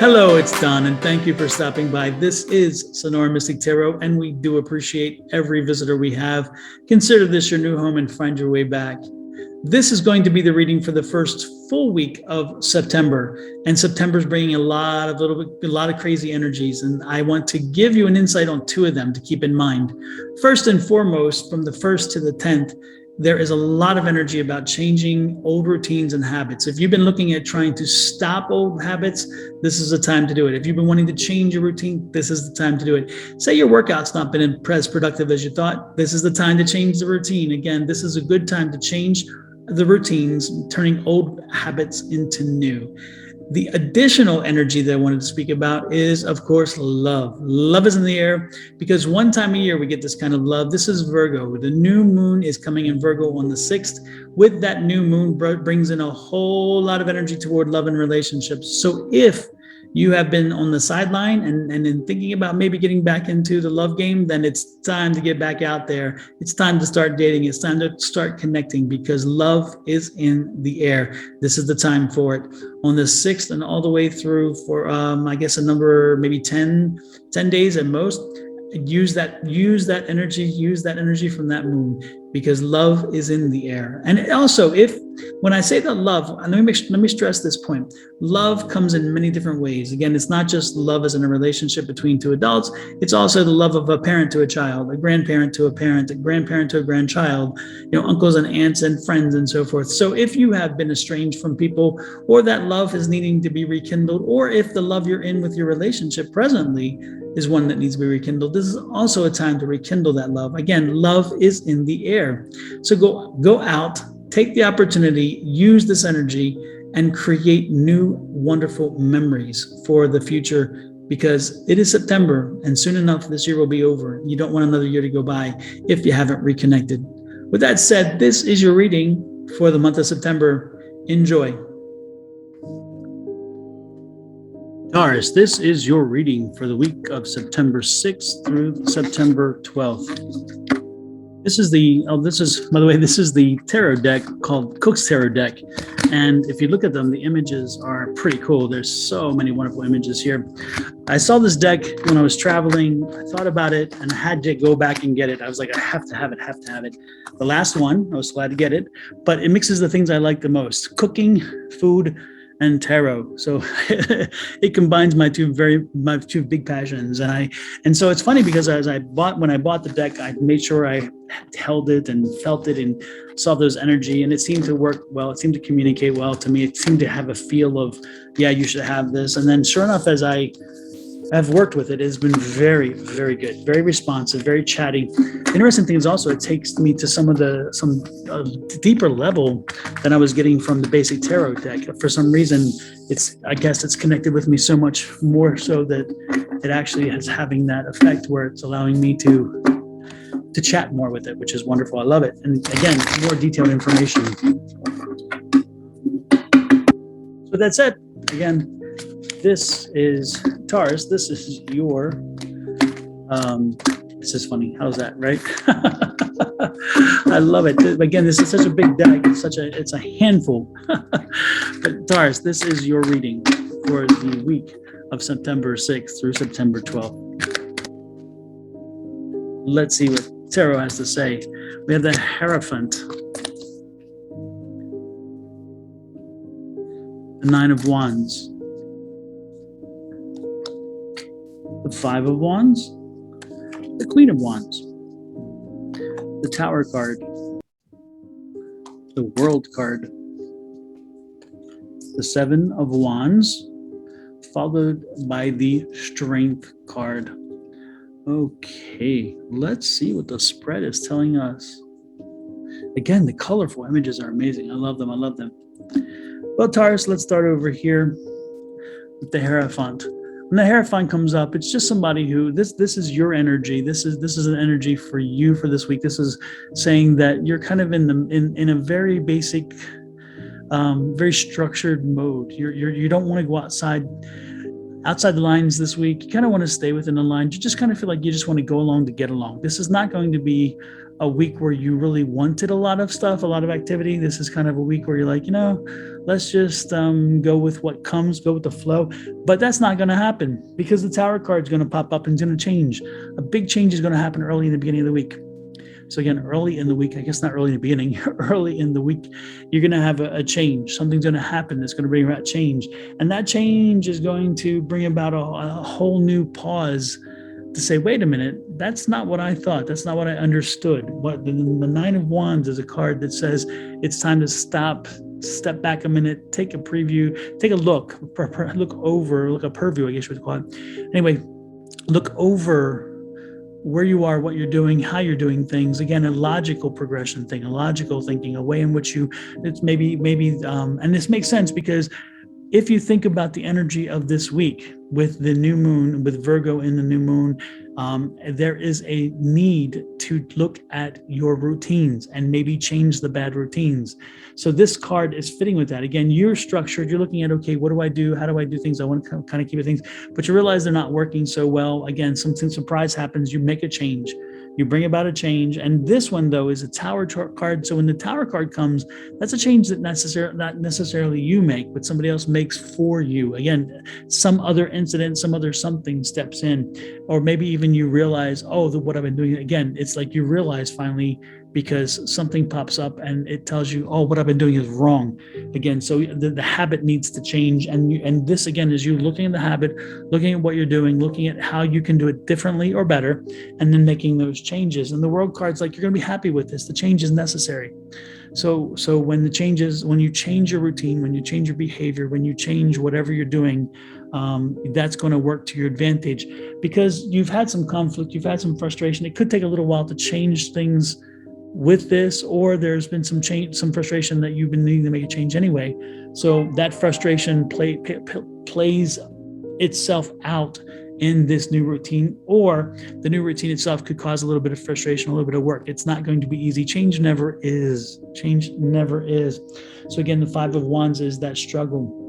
Hello, it's Don, and thank you for stopping by. This is Sonoran Mystic Tarot, and we do appreciate every visitor we have. Consider this your new home and find your way back. This is going to be the reading for the first full week of September, and September's bringing a lot of crazy energies, and I want to give you an insight on two of them to keep in mind. First and foremost, from the 1st to the 10th, there is a lot of energy about changing old routines and habits. If you've been looking at trying to stop old habits, this is the time to do it. If you've been wanting to change your routine, this is the time to do it. Say your workout's not been as productive as you thought, this is the time to change the routine. Again, this is a good time to change the routines, turning old habits into new. The additional energy that I wanted to speak about is, of course, love. Love is in the air because one time a year we get this kind of love. This is Virgo. The new moon is coming in Virgo on the 6th. With that new moon brings in a whole lot of energy toward love and relationships. So if you have been on the sideline and in thinking about maybe getting back into the love game, then it's time to get back out there. It's time to start dating. It's time to start connecting because love is in the air. This is the time for it. On the 6th and all the way through for, I guess, a number, maybe 10 days at most, use that energy from that moon because love is in the air. And also, when I say that love, let me stress this point. Love comes in many different ways. Again, it's not just love as in a relationship between two adults. It's also the love of a parent to a child, a grandparent to a parent, a grandparent to a grandchild, uncles and aunts and friends and so forth. So if you have been estranged from people, or that love is needing to be rekindled, or if the love you're in with your relationship presently is one that needs to be rekindled, this is also a time to rekindle that love. Again, love is in the air. So go out, take the opportunity, use this energy, and create new, wonderful memories for the future because it is September, and soon enough, this year will be over. You don't want another year to go by if you haven't reconnected. With that said, this is your reading for the month of September. Enjoy. Taurus, this is your reading for the week of September 6th through September 12th. This is by the way, this is the tarot deck called Cook's Tarot deck. And if you look at them, the images are pretty cool. There's so many wonderful images here. I saw this deck when I was traveling. I thought about it and I had to go back and get it. I was like, I have to have it. The last one, I was glad to get it, but it mixes the things I like the most: cooking, food, and tarot. So it combines my two big passions. And so it's funny because when I bought the deck, I made sure I held it and felt it and saw those energy, and it seemed to work well. It seemed to communicate well to me. It seemed to have a feel of, yeah, you should have this. And then sure enough, as I have worked with it, it's been very, very good, very responsive, very chatty. Interesting thing is also it takes me to some deeper level than I was getting from the basic tarot deck. For some reason, I guess it's connected with me so much more so that it actually is having that effect where it's allowing me to chat more with it, which is wonderful. I love it. And again, more detailed information. So that's it. Again, this is Taurus. This is your, this is funny. How's that, right? I love it. Again, this is such a big deck. It's a handful. But Taurus, this is your reading for the week of September 6th through September 12th. Let's see what Tarot has to say. We have the Hierophant, the Nine of Wands, the Five of Wands, the Queen of Wands, the Tower card, the World card, the Seven of Wands, followed by the Strength card. Okay, let's see what the spread is telling us. Again, the colorful images are amazing. I love them. Well, Taurus, let's start over here with the Hierophant. When the Hierophant comes up, it's just somebody who, this is your energy. This is an energy for you for this week. This is saying that you're kind of in a very basic, very structured mode. You don't want to go outside the lines this week. You kind of want to stay within the lines. You just kind of feel like you just want to go along to get along. This is not going to be a week where you really wanted a lot of stuff, a lot of activity. This is kind of a week where you're like, let's just go with what comes, go with the flow. But that's not going to happen because the Tower card is going to pop up and it's going to change. A big change is going to happen early in the beginning of the week. So again, early in the week, I guess not early in the beginning, early in the week, you're going to have a change. Something's going to happen that's going to bring about change. And that change is going to bring about a whole new pause to say, wait a minute, that's not what I thought. That's not what I understood. What the Nine of Wands is a card that says it's time to step back a minute, take a preview, take a look a purview, I guess you would call it. Anyway, look over where you are, what you're doing, how you're doing things. Again, a logical progression thing, a logical thinking, a way in which it's maybe, and this makes sense because if you think about the energy of this week with the new moon, with Virgo in the new moon, there is a need to look at your routines and maybe change the bad routines. So this card is fitting with that. Again, you're structured. You're looking at, okay, what do I do? How do I do things? I want to kind of keep it things, but you realize they're not working so well. Again, something surprise happens. You make a change. You bring about a change. And this one, though, is a Tower card. So when the Tower card comes, that's a change that not necessarily you make, but somebody else makes for you. Again, some other incident, some other something steps in, or maybe even you realize, what I've been doing. Again, it's like you realize finally because something pops up and it tells you, what I've been doing is wrong. Again, so the habit needs to change. And this, again, is you looking at the habit, looking at what you're doing, looking at how you can do it differently or better, and then making those changes. And the World card's like, you're going to be happy with this. The change is necessary. So when you change your routine, when you change your behavior, when you change whatever you're doing, that's going to work to your advantage because you've had some conflict, you've had some frustration. It could take a little while to change things with this, or there's been some frustration that you've been needing to make a change anyway. So that frustration plays itself out in this new routine, or the new routine itself could cause a little bit of frustration, a little bit of work. It's not going to be easy. Change never is. So again, the Five of Wands is that struggle.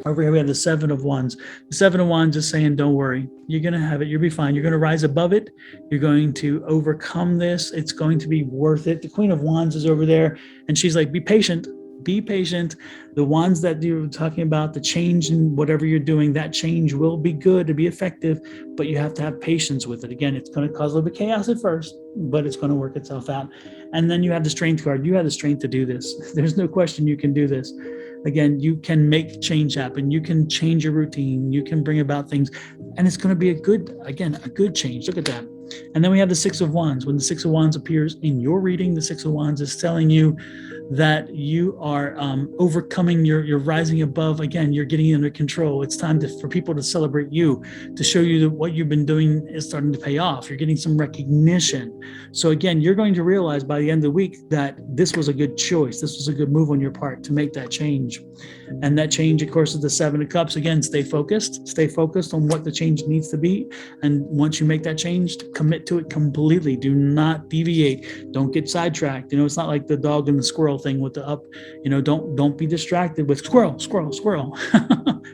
Over here we have the Seven of Wands. The Seven of Wands is saying, don't worry, you're going to have it. You'll be fine. You're going to rise above it. You're going to overcome this. It's going to be worth it. The Queen of Wands is over there, and she's like, be patient. Be patient. The wands that you're talking about, the change in whatever you're doing, that change will be good to be effective, but you have to have patience with it. Again, it's going to cause a little bit of chaos at first, but it's going to work itself out. And then you have the Strength card. You have the strength to do this. There's no question you can do this. Again, you can make change happen. You can change your routine. You can bring about things, and it's going to be a good change. Look at that. And then we have the Six of Wands. When the Six of Wands appears in your reading, the Six of Wands is telling you that you are overcoming, you're rising above. Again, you're getting under control. It's time for people to celebrate you, to show you that what you've been doing is starting to pay off. You're getting some recognition. So again, you're going to realize by the end of the week that this was a good choice. This was a good move on your part to make that change. And that change, of course, is the Seven of Cups. Again, stay focused on what the change needs to be. And once you make that change, commit to it completely. Do not deviate. Don't get sidetracked. It's not like the dog and the squirrel thing with the up. Don't be distracted with squirrel.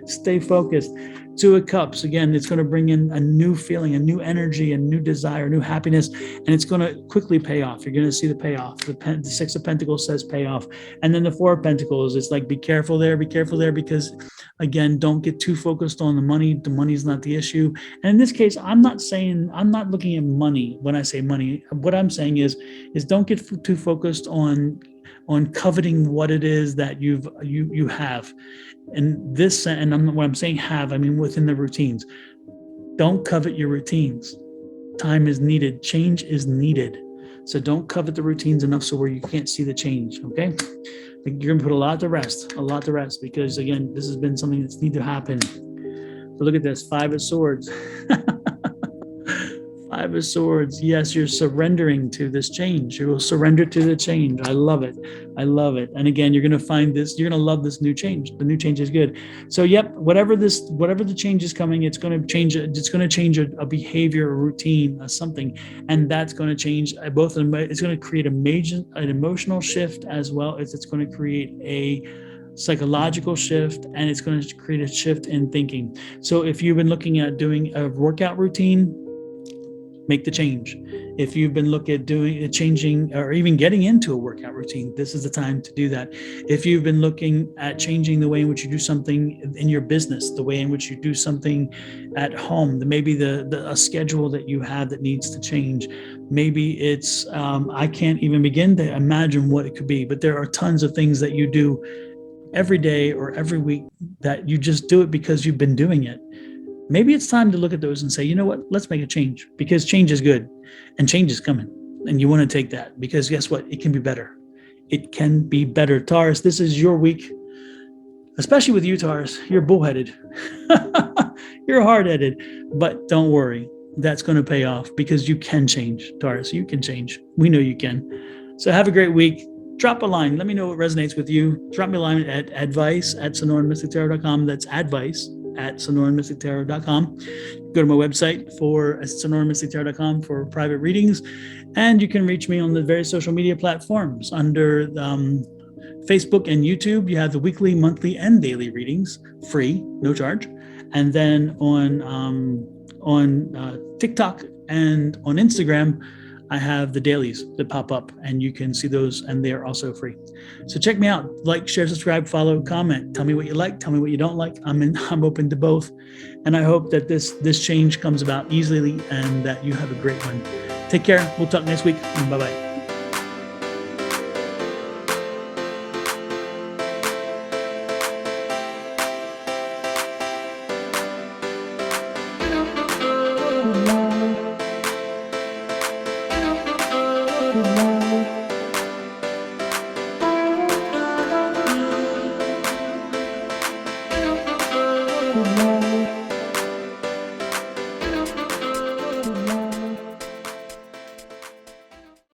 Stay focused. Two of Cups, again, it's going to bring in a new feeling, a new energy, a new desire, new happiness, and it's going to quickly pay off. You're going to see the payoff. The Six of Pentacles says payoff. And then the Four of Pentacles, it's like, be careful there, because, again, don't get too focused on the money. The money's not the issue. And in this case, I'm not looking at money when I say money. What I'm saying is don't get too focused on coveting what it is that you have. And this, and when I'm saying have, I mean within the routines. Don't covet your routines. Time is needed. Change is needed. So don't covet the routines enough so where you can't see the change, okay? You're going to put a lot to rest, because, again, this has been something that's need to happen. So look at this, Five of Swords. Five of Swords. Yes, you're surrendering to this change. You will surrender to the change. I love it. And again, you're going to find this. You're going to love this new change. The new change is good. So, yep, whatever the change is coming, it's going to change. It's going to change a behavior, a routine, something, and that's going to change both of them. It's going to create an emotional shift as well as it's going to create a psychological shift, and it's going to create a shift in thinking. So, if you've been looking at doing a workout routine, make the change. If you've been looking at doing changing or even getting into a workout routine, this is the time to do that. If you've been looking at changing the way in which you do something in your business, the way in which you do something at home, maybe a schedule that you have that needs to change. Maybe it's I can't even begin to imagine what it could be, but there are tons of things that you do every day or every week that you just do it because you've been doing it. Maybe it's time to look at those and say, you know what, let's make a change, because change is good and change is coming. And you want to take that, because guess what? It can be better. It can be better. Taurus, this is your week, especially with you, Taurus. You're bullheaded. You're hard-headed, but don't worry. That's going to pay off, because you can change, Taurus. You can change. We know you can. So have a great week. Drop a line. Let me know what resonates with you. Drop me a line at advice@sonoranmystictarot.com. That's advice@sonoranmystictarot.com. Go to my website for sonoranmystictarot.com for private readings. And you can reach me on the various social media platforms. Under Facebook and YouTube, you have the weekly, monthly, and daily readings, free, no charge. And then on TikTok and on Instagram, I have the dailies that pop up, and you can see those, and they are also free. So check me out. Like, share, subscribe, follow, comment. Tell me what you like. Tell me what you don't like. I'm open to both. And I hope that this change comes about easily and that you have a great one. Take care. We'll talk next week. Bye-bye.